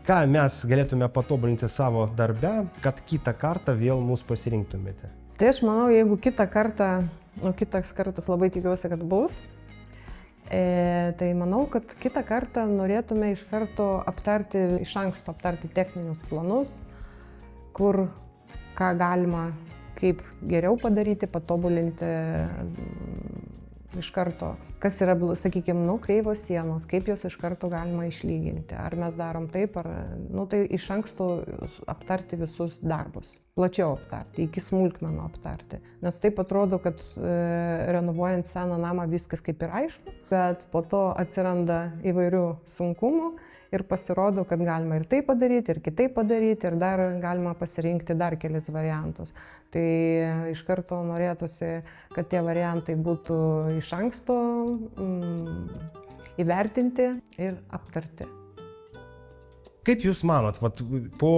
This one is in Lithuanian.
Ką mes galėtume patobulinti savo darbe, kad kitą kartą vėl mus pasirinktumėte? Tai aš manau, jeigu kitą kartą, kitas kartas labai tikiuosi, kad bus, tai manau, kad kitą kartą norėtume iš karto iš anksto aptarti techninius planus, kur ką galima, kaip geriau padaryti, patobulinti iš karto. Kas yra, sakykime, kreivos sienos, kaip jos iš karto galima išlyginti. Ar mes darom taip, tai iš anksto aptarti visus darbus. Plačiau aptarti, iki smulkmenų aptarti. Nes taip atrodo, kad renovuojant seną namą viskas kaip ir aišku, bet po to atsiranda įvairių sunkumų ir pasirodo, kad galima ir taip padaryti, ir kitaip padaryti, ir dar galima pasirinkti dar kelis variantus. Tai iš karto norėtųsi, kad tie variantai būtų iš anksto įvertinti ir aptarti. Kaip Jūs manot, po